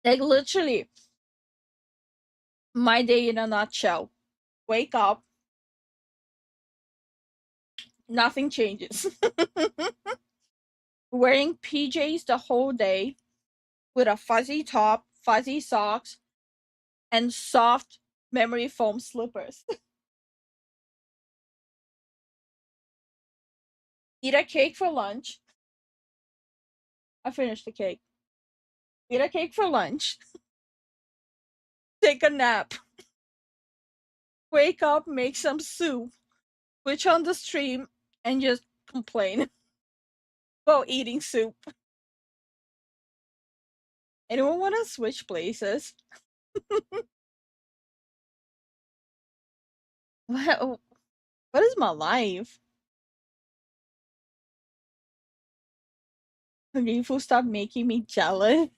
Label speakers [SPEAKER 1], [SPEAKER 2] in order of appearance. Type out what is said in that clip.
[SPEAKER 1] Like literally, my day in a nutshell. Wake up, nothing changes. Wearing PJs the whole day with a fuzzy top, fuzzy socks, and soft memory foam slippers. Eat a cake for lunch. I finished the cake. Eat a cake for lunch. Take a nap. Wake up, make some soup. Switch on the stream and just complain about eating soup. Anyone want to switch places? What is my life? Rifu, stop making me jealous.